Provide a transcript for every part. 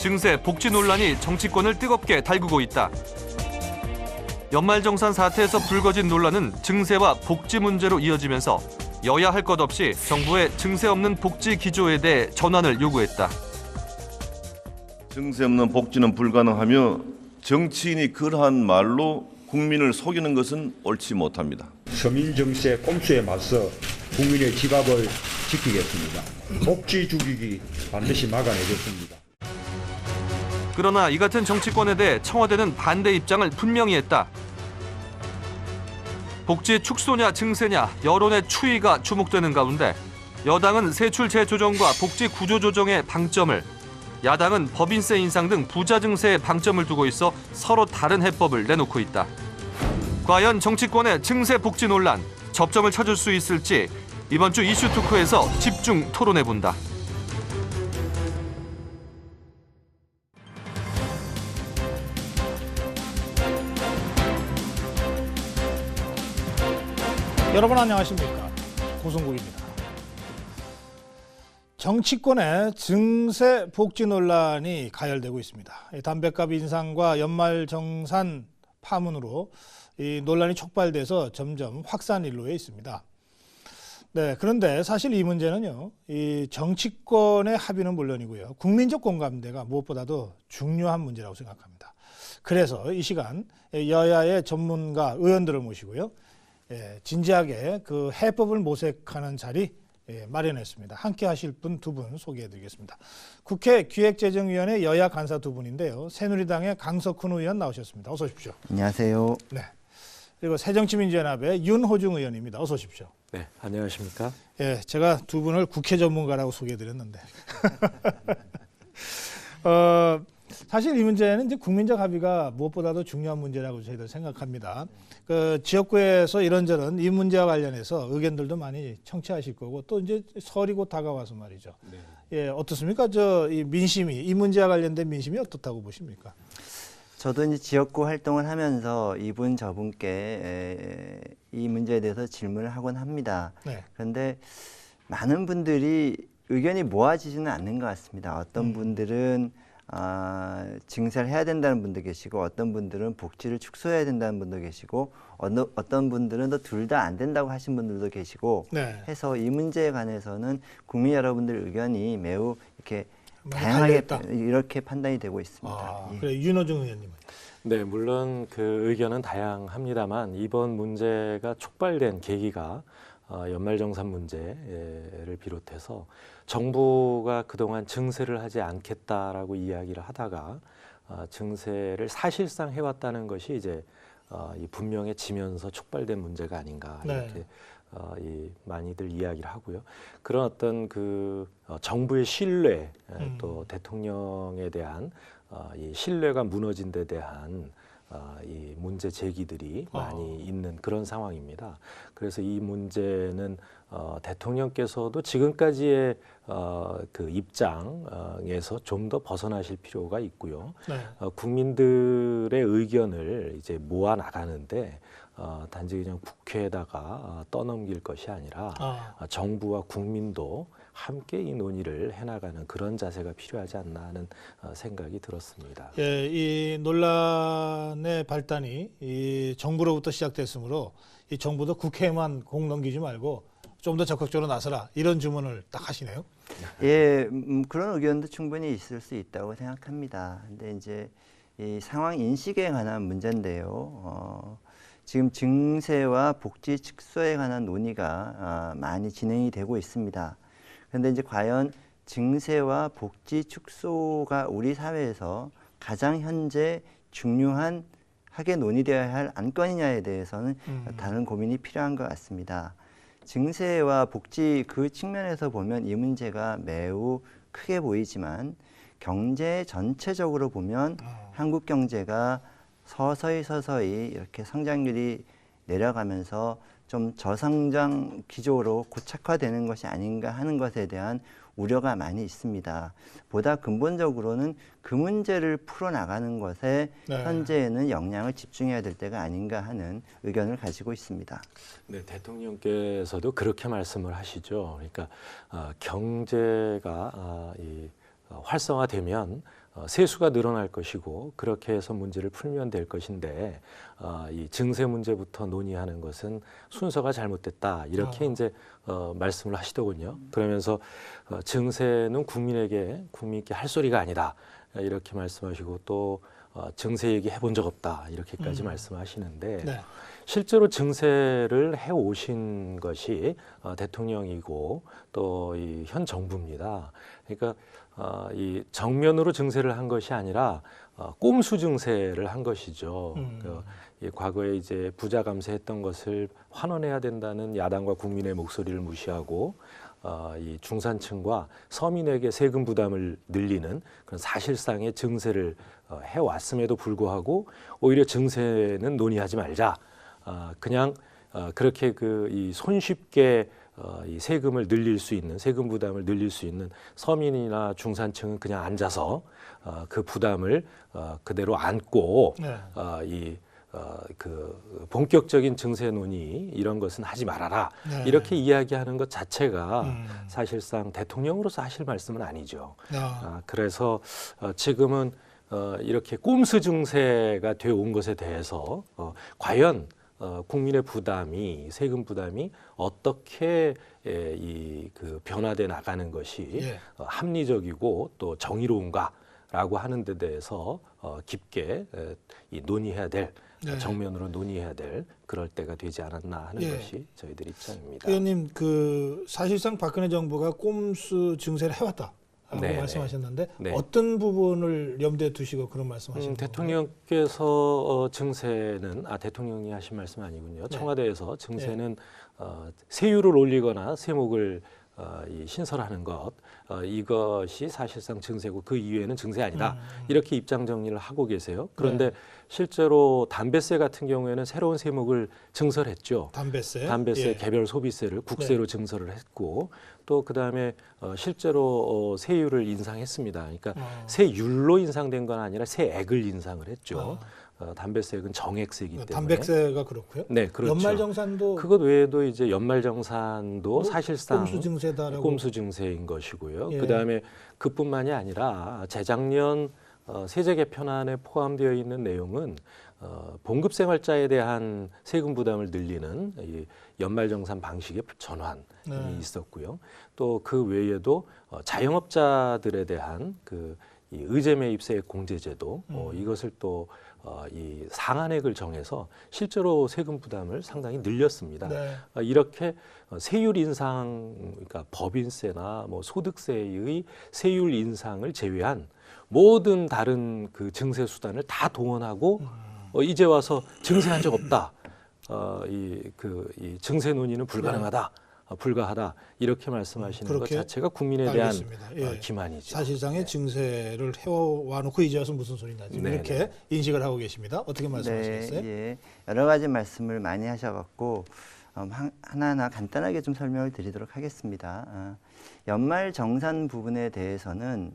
증세, 복지 논란이 정치권을 뜨겁게 달구고 있다. 연말정산 사태에서 불거진 논란은 증세와 복지 문제로 이어지면서 여야 할 것 없이 정부의 증세 없는 복지 기조에 대해 전환을 요구했다. 증세 없는 복지는 불가능하며 정치인이 그러한 말로 국민을 속이는 것은 옳지 못합니다. 서민 정세 꼼수에 맞서 국민의 지갑을 지키겠습니다. 복지 죽이기 반드시 막아내겠습니다. 그러나 이 같은 정치권에 대해 청와대는 반대 입장을 분명히 했다. 복지 축소냐 증세냐 여론의 추이가 주목되는 가운데 여당은 세출 재조정과 복지 구조 조정의 방점을, 야당은 법인세 인상 등 부자 증세에 방점을 두고 있어 서로 다른 해법을 내놓고 있다. 과연 정치권의 증세 복지 논란 접점을 찾을 수 있을지 이번 주 이슈 토크에서 집중 토론해본다. 여러분 안녕하십니까? 고승국입니다. 정치권의 증세 복지 논란이 가열되고 있습니다. 담뱃값 인상과 연말정산 파문으로 이 논란이 촉발돼서 점점 확산 일로에 있습니다. 네, 그런데 사실 이 문제는요, 이 정치권의 합의는 물론이고요, 국민적 공감대가 무엇보다도 중요한 문제라고 생각합니다. 그래서 이 시간 여야의 전문가 의원들을 모시고요, 진지하게 그 해법을 모색하는 자리 마련했습니다. 함께 하실 분 두 분 소개해드리겠습니다. 국회 기획재정위원회 여야 간사 두 분인데요, 새누리당의 강석훈 의원 나오셨습니다. 어서 오십시오. 안녕하세요. 네. 그리고 새정치민주연합의 윤호중 의원입니다. 어서 오십시오. 네, 안녕하십니까? 예, 제가 두 분을 국회 전문가라고 소개해드렸는데 사실 이 문제는 이제 국민적 합의가 무엇보다도 중요한 문제라고 저희들 생각합니다. 그 지역구에서 이런저런 이 문제와 관련해서 의견들도 많이 청취하실 거고, 또 이제 설이 곧 다가와서 말이죠. 네. 예, 어떻습니까? 이 민심이, 이 문제와 관련된 민심이 어떻다고 보십니까? 저도 이제 지역구 활동을 하면서 이분 저분께 이 문제에 대해서 질문을 하곤 합니다. 네. 그런데 많은 분들이 의견이 모아지지는 않는 것 같습니다. 어떤 분들은 증세를 해야 된다는 분도 계시고, 어떤 분들은 복지를 축소해야 된다는 분도 계시고, 어떤 분들은 둘 다 안 된다고 하신 분들도 계시고, 네. 해서 이 문제에 관해서는 국민 여러분들 의견이 매우 이렇게 다양하게 이렇게 판단이 되고 있습니다. 그래, 윤호중 의원님은. 네, 물론 그 의견은 다양합니다만 이번 문제가 촉발된 계기가 연말정산 문제를 비롯해서 정부가 그동안 증세를 하지 않겠다라고 이야기를 하다가 증세를 사실상 해왔다는 것이 이제 분명해지면서 촉발된 문제가 아닌가, 이렇게 많이들 이야기를 하고요. 그런 어떤 정부의 신뢰, 또 대통령에 대한 이 신뢰가 무너진 데 대한 이 문제 제기들이 많이 있는 그런 상황입니다. 그래서 이 문제는 대통령께서도 지금까지의 그 입장에서 좀 더 벗어나실 필요가 있고요. 네. 국민들의 의견을 이제 모아 나가는데 단지 그냥 국회에다가 떠넘길 것이 아니라 정부와 국민도 함께 이 논의를 해나가는 그런 자세가 필요하지 않나 하는 생각이 들었습니다. 예, 이 논란의 발단이 이 정부로부터 시작됐으므로 이 정부도 국회에만 공 넘기지 말고 좀 더 적극적으로 나서라, 이런 주문을 딱 하시네요. 예, 그런 의견도 충분히 있을 수 있다고 생각합니다. 근데 이제 이 상황 인식에 관한 문제인데요. 지금 증세와 복지 축소에 관한 논의가 많이 진행이 되고 있습니다. 그런데 이제 과연 증세와 복지 축소가 우리 사회에서 가장 현재 중요하게 논의되어야 할 안건이냐에 대해서는 다른 고민이 필요한 것 같습니다. 증세와 복지 그 측면에서 보면 이 문제가 매우 크게 보이지만, 경제 전체적으로 보면 한국 경제가 서서히 이렇게 성장률이 내려가면서 좀 저성장 기조로 고착화되는 것이 아닌가 하는 것에 대한 우려가 많이 있습니다. 보다 근본적으로는 그 문제를 풀어나가는 것에 현재에는 역량을 집중해야 될 때가 아닌가 하는 의견을 가지고 있습니다. 네, 대통령께서도 그렇게 말씀을 하시죠. 그러니까 경제가 활성화되면 세수가 늘어날 것이고 그렇게 해서 문제를 풀면 될 것인데 이 증세 문제부터 논의하는 것은 순서가 잘못됐다 이렇게 이제 말씀을 하시더군요. 그러면서 증세는 국민께 할 소리가 아니다 이렇게 말씀하시고 또 증세 얘기 해본 적 없다 이렇게까지 말씀하시는데 네. 실제로 증세를 해오신 것이 대통령이고 또 이 현 정부입니다. 그러니까 이 정면으로 증세를 한 것이 아니라 꼼수 증세를 한 것이죠. 이 과거에 이제 부자 감세했던 것을 환원해야 된다는 야당과 국민의 목소리를 무시하고 이 중산층과 서민에게 세금 부담을 늘리는 그런 사실상의 증세를 해왔음에도 불구하고 오히려 증세는 논의하지 말자. 그냥 그렇게 이 손쉽게 이 세금을 늘릴 수 있는 세금 부담을 늘릴 수 있는 서민이나 중산층은 그냥 앉아서 그 부담을 그대로 안고 네. 그 본격적인 증세 논의 이런 것은 하지 말아라 네. 이렇게 이야기하는 것 자체가 사실상 대통령으로서 하실 말씀은 아니죠. 그래서 지금은 이렇게 꼼수 증세가 되어 온 것에 대해서 과연 국민의 부담이 세금 부담이 어떻게 그 변화돼 나가는 것이 예. 합리적이고 또 정의로운가라고 하는 데 대해서 깊게 논의해야 될 네. 정면으로 논의해야 될 그럴 때가 되지 않았나 하는 예. 것이 저희들 입장입니다. 의원님 그 사실상 박근혜 정부가 꼼수 증세를 해왔다. 라고 네, 말씀하셨는데 네. 어떤 부분을 염두에 두시고 그런 말씀하신 거예요? 대통령께서 증세는 대통령이 하신 말씀 아니군요. 네. 청와대에서 증세는 세율을 올리거나 세목을 신설하는 것 이것이 사실상 증세고 그 이외에는 증세 아니다. 이렇게 입장 정리를 하고 계세요. 그런데 네. 실제로 담배세 같은 경우에는 새로운 세목을 증설했죠. 담배세 담배세 예. 개별 소비세를 국세로 증설을 했고 또 그다음에 실제로 세율을 인상했습니다. 그러니까 세율로 인상된 건 아니라 세액을 인상을 했죠. 담배세액은 정액세이기 때문에. 담배세가 그렇고요. 네, 그렇죠. 연말정산도 그것 외에도 이제 연말정산도 사실상 꼼수 증세다라고. 꼼수 증세인 것이고요. 예. 그다음에 그뿐만이 아니라 재작년 세제 개편안에 포함되어 있는 내용은 봉급생활자에 대한 세금 부담을 늘리는 이 연말정산 방식의 전환이 있었고요. 또 그 외에도 자영업자들에 대한 이 의제매입세액 공제제도 이것을 또 이 상한액을 정해서 실제로 세금 부담을 상당히 늘렸습니다. 네. 이렇게 세율 인상, 그러니까 법인세나 뭐 소득세의 세율 인상을 제외한 모든 다른 그 증세 수단을 다 동원하고 이제 와서 증세한 적 없다. 이 증세 논의는 불가능하다. 불가하다 이렇게 말씀하시는 것 자체가 국민에 대한 예. 기만이죠. 사실상의 증세를 해와 놓고 이제 와서 무슨 소리냐 지금 이렇게 인식을 하고 계십니다. 어떻게 말씀하시겠어요? 네, 예. 여러 가지 말씀을 많이 하셔갖고 하나하나 간단하게 좀 설명을 드리도록 하겠습니다. 연말 정산 부분에 대해서는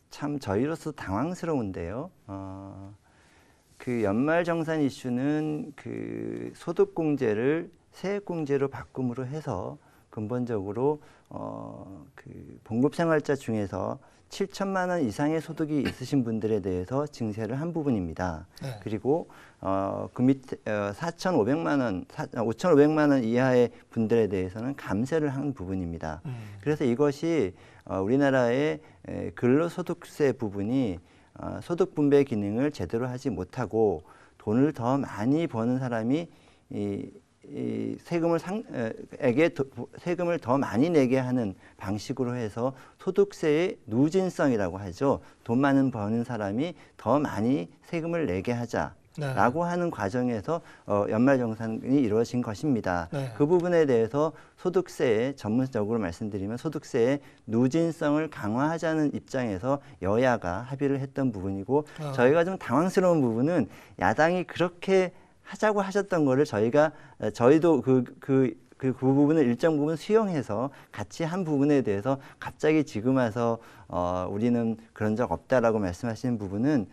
참 저희로서 당황스러운데요. 그 연말정산 이슈는 그 소득공제를 세액공제로 바꿈으로 해서 근본적으로 그 봉급생활자 중에서 7천만 원 이상의 소득이 있으신 분들에 대해서 증세를 한 부분입니다. 네. 그리고 그 밑에 5,500만 원 이하의 분들에 대해서는 감세를 한 부분입니다. 그래서 이것이 우리나라의 근로소득세 부분이 소득 분배 기능을 제대로 하지 못하고 돈을 더 많이 버는 사람이 세금을 더 많이 내게 하는 방식으로 해서 소득세의 누진성이라고 하죠. 돈 많은 버는 사람이 더 많이 세금을 내게 하자라고 하는 과정에서 연말정산이 이루어진 것입니다. 네. 그 부분에 대해서 소득세에 전문적으로 말씀드리면 소득세의 누진성을 강화하자는 입장에서 여야가 합의를 했던 부분이고 저희가 좀 당황스러운 부분은 야당이 그렇게 하자고 하셨던 거를 저희도 그 부분을 일정 부분 수용해서 같이 한 부분에 대해서 갑자기 지금 와서 우리는 그런 적 없다라고 말씀하시는 부분은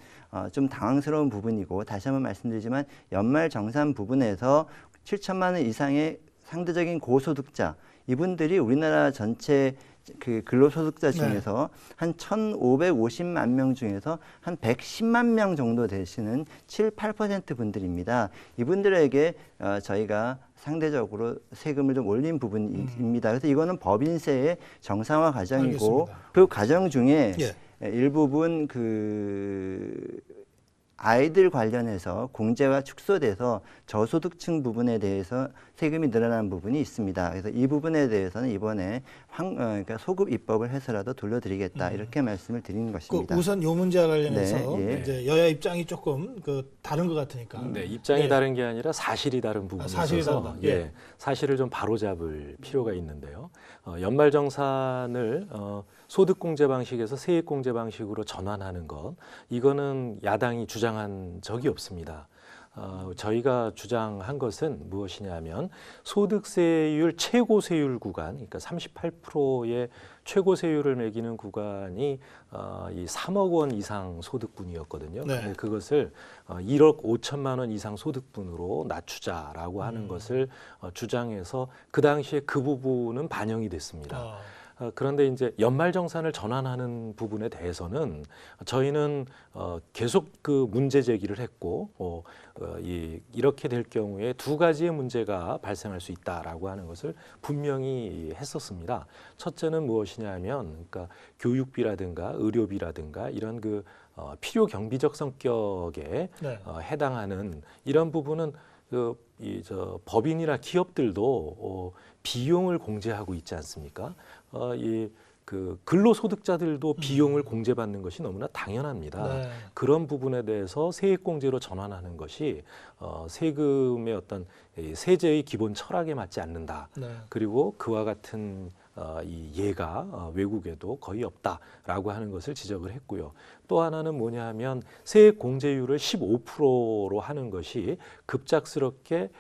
좀 당황스러운 부분이고 다시 한번 말씀드리지만 연말 정산 부분에서 7천만 원 이상의 상대적인 고소득자 이분들이 우리나라 전체 그 근로소득자 중에서 한 1,550만 명 중에서 한 110만 명 정도 되시는 7, 8% 분들입니다. 이분들에게 저희가 상대적으로 세금을 좀 올린 부분입니다. 그래서 이거는 법인세의 정상화 과정이고 알겠습니다. 그 과정 중에 예. 일부분 그 아이들 관련해서 공제가 축소돼서 저소득층 부분에 대해서 세금이 늘어난 부분이 있습니다. 그래서 이 부분에 대해서는 이번에 그러니까 소급 입법을 해서라도 돌려드리겠다 이렇게 말씀을 드리는 것입니다. 우선 요 문제와 관련해서 네, 예. 이제 여야 입장이 조금 다른 것 같으니까. 네, 입장이 예. 다른 게 아니라 사실이 다른 부분이 사실이 있어서 다르다. 예, 사실을 좀 바로잡을 필요가 있는데요. 연말정산을 소득공제 방식에서 세액공제 방식으로 전환하는 것, 이거는 야당이 주장한 적이 없습니다. 저희가 주장한 것은 무엇이냐면 소득세율 최고세율 구간, 그러니까 38%의 최고세율을 매기는 구간이 이 3억 원 이상 소득분이었거든요. 네. 근데 그것을 1억 5천만 원 이상 소득분으로 낮추자라고 하는 것을 주장해서 그 당시에 그 부분은 반영이 됐습니다. 그런데 이제 연말정산을 전환하는 부분에 대해서는 저희는 계속 그 문제 제기를 했고 이렇게 될 경우에 두 가지의 문제가 발생할 수 있다라고 하는 것을 분명히 했었습니다. 첫째는 무엇이냐면 그러니까 교육비라든가 의료비라든가 이런 그 필요 경비적 성격에 네. 해당하는 이런 부분은 법인이나 기업들도 비용을 공제하고 있지 않습니까? 그 근로소득자들도 비용을 공제받는 것이 너무나 당연합니다. 네. 그런 부분에 대해서 세액공제로 전환하는 것이 세금의 어떤 세제의 기본 철학에 맞지 않는다. 네. 그리고 그와 같은 이 예가 외국에도 거의 없다라고 하는 것을 지적을 했고요. 또 하나는 뭐냐 하면 세액 공제율을 15%로 하는 것이 급작스럽게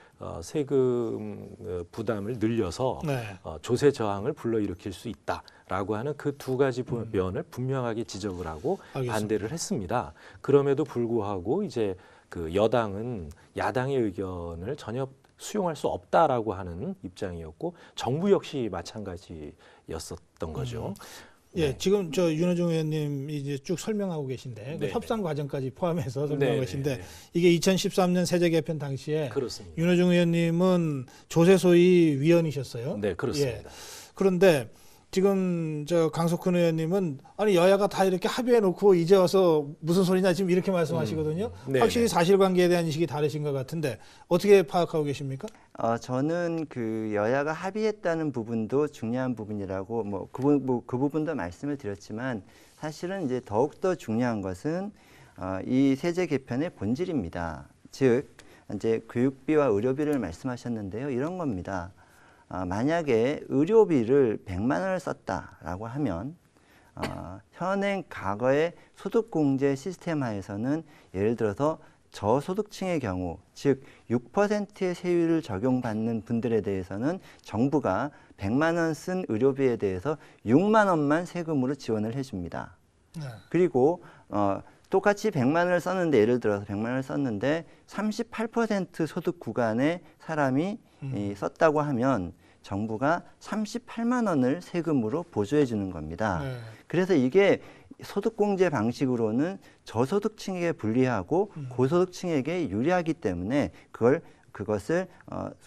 세금 부담을 늘려서 네. 조세 저항을 불러일으킬 수 있다라고 하는 그 두 가지 면을 분명하게 지적을 하고 알겠습니다. 반대를 했습니다. 그럼에도 불구하고 이제 그 여당은 야당의 의견을 전혀 수용할 수 없다라고 하는 입장이었고 정부 역시 마찬가지였었던 거죠. 예, 네. 지금 윤호중 의원님이 이제 쭉 설명하고 계신데 그 네, 협상 과정까지 포함해서 설명하고 네, 계신데 네. 이게 2013년 세제 개편 당시에 그렇습니다. 윤호중 의원님은 조세소위 위원이셨어요. 네, 그렇습니다. 예. 그런데 지금 강석훈 의원님은 아니 여야가 다 이렇게 합의해 놓고 이제 와서 무슨 소리냐 지금 이렇게 말씀하시거든요. 네, 확실히 네. 사실관계에 대한 인식이 다르신 것 같은데 어떻게 파악하고 계십니까? 저는 그 여야가 합의했다는 부분도 중요한 부분이라고 그 부분도 말씀을 드렸지만 사실은 이제 더욱더 중요한 것은 이 세제 개편의 본질입니다. 즉 이제 교육비와 의료비를 말씀하셨는데요. 이런 겁니다. 만약에 의료비를 100만 원을 썼다라고 하면 현행 과거의 소득공제 시스템 하에서는 예를 들어서 저소득층의 경우 즉 6%의 세율을 적용받는 분들에 대해서는 정부가 100만 원 쓴 의료비에 대해서 6만 원만 세금으로 지원을 해줍니다. 네. 그리고 똑같이 100만 원을 썼는데 예를 들어서 100만 원을 썼는데 38% 소득 구간의 사람이 썼다고 하면 정부가 38만 원을 세금으로 보조해 주는 겁니다. 네. 그래서 이게 소득공제 방식으로는 저소득층에게 불리하고 고소득층에게 유리하기 때문에 그것을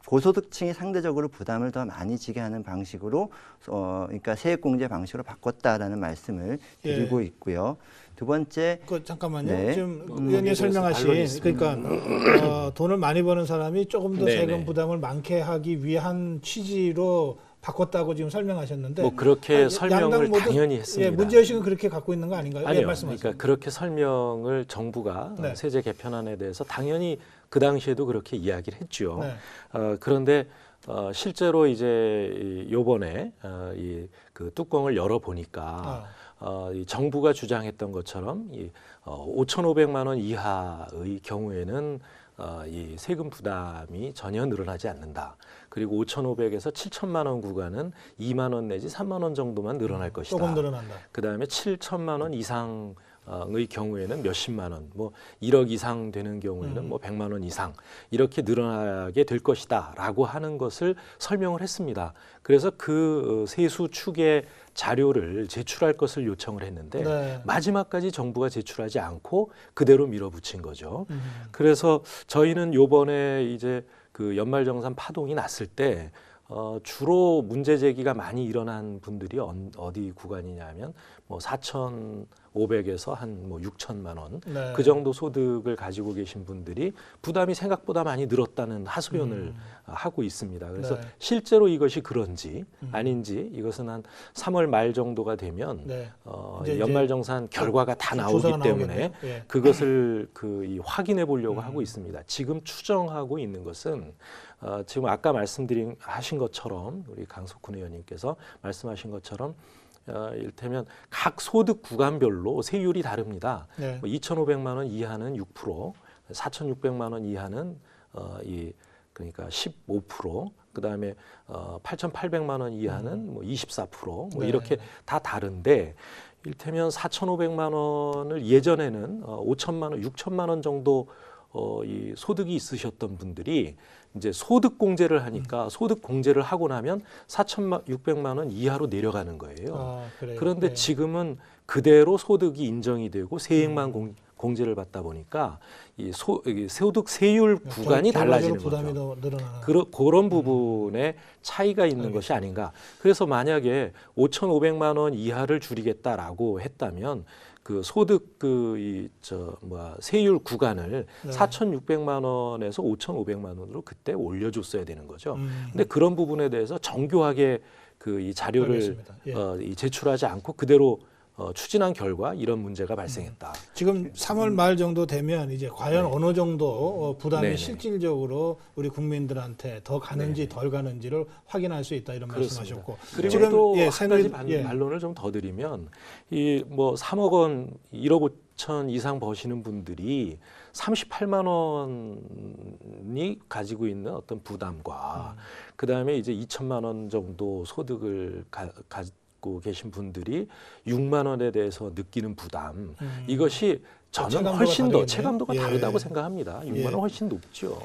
고소득층이 상대적으로 부담을 더 많이 지게 하는 방식으로 그러니까 세액공제 방식으로 바꿨다라는 말씀을 드리고 있고요. 두 번째, 잠깐만요. 네. 지금 거기에 의원님 대해서 설명하신 반론이 있습니다. 그러니까 돈을 많이 버는 사람이 조금 더 네, 세금 네. 부담을 많게 하기 위한 취지로 바꿨다고 지금 설명하셨는데 뭐 그렇게 아니, 설명을 양당 모두, 당연히 했습니다. 예, 문제의식은 그렇게 갖고 있는 거 아닌가요? 예, 아니요. 말씀하세요. 그러니까 그렇게 설명을 정부가 네. 세제 개편안에 대해서 당연히 그 당시에도 그렇게 이야기를 했죠. 네. 그런데 실제로 이제 요번에 그 뚜껑을 열어 보니까 이 정부가 주장했던 것처럼 5,500만 원 이하의 경우에는 이 세금 부담이 전혀 늘어나지 않는다. 그리고 5,500에서 7천만 원 구간은 2만 원 내지 3만 원 정도만 늘어날 것이다. 조금 늘어난다. 그다음에 7천만 원 이상 의 경우에는 몇십만 원, 뭐 1억 이상 되는 경우에는 뭐 100만 원 이상 이렇게 늘어나게 될 것이다라고 하는 것을 설명을 했습니다. 그래서 그 세수 추계 자료를 제출할 것을 요청을 했는데 네. 마지막까지 정부가 제출하지 않고 그대로 밀어붙인 거죠. 그래서 저희는 요번에 이제 그 연말정산 파동이 났을 때 주로 문제 제기가 많이 일어난 분들이 어디 구간이냐면 뭐 4,500에서 한 뭐 6천만 원, 네. 그 정도 소득을 가지고 계신 분들이 부담이 생각보다 많이 늘었다는 하소연을 하고 있습니다. 그래서 네. 실제로 이것이 그런지 아닌지 이것은 한 3월 말 정도가 되면 네. 이제 연말정산 결과가 다 나오기 조사가 때문에 나오겠네요. 예. 그것을 이 확인해 보려고 하고 있습니다. 지금 추정하고 있는 것은 지금 아까 하신 것처럼 우리 강석훈 의원님께서 말씀하신 것처럼 이를테면 각 소득 구간별로 세율이 다릅니다. 네. 2,500만 원 이하는 6%, 4,600만 원 이하는 그러니까 15%, 그다음에 8,800만 원 이하는 뭐 24%, 뭐 네. 이렇게 다 다른데 이를테면 4,500만 원을 예전에는 5천만 원, 6천만 원 정도 이 소득이 있으셨던 분들이 이제 소득 공제를 하니까 소득 공제를 하고 나면 4,600만 원 이하로 내려가는 거예요. 그래요? 그런데 네. 지금은 그대로 소득이 인정이 되고 세액만 공제를 받다 보니까 이 소득 세율 구간이 달라지는 부담이 거죠. 더 늘어나는. 그런 부분에 차이가 있는 것이 아닌가. 그래서 만약에 5,500만 원 이하를 줄이겠다라고 했다면 그 소득 세율 구간을 네. 4,600만 원에서 5,500만 원으로 그때 올려줬어야 되는 거죠. 근데 그런 부분에 대해서 정교하게 이 자료를 알겠습니다. 예. 제출하지 않고 그대로 추진한 결과 이런 문제가 발생했다. 지금 3월 말 정도 되면 이제 과연 어느 정도 부담이 네네. 실질적으로 우리 국민들한테 더 가는지 덜 가는지를 확인할 수 있다 이런 그렇습니다. 말씀하셨고 그리고 지금 또 한 가지 새누리 반론을 좀 더 드리면 이 뭐 3억 원, 1억 5천 이상 버시는 분들이 38만 원이 가지고 있는 어떤 부담과 그다음에 이제 2천만 원 정도 소득을 가지고 계신 분들이 6만 원에 대해서 느끼는 부담 이것이 저는 체감도가 훨씬 더 다르겠네요. 체감도가 예. 다르다고 생각합니다. 6만 원 예. 훨씬 높죠.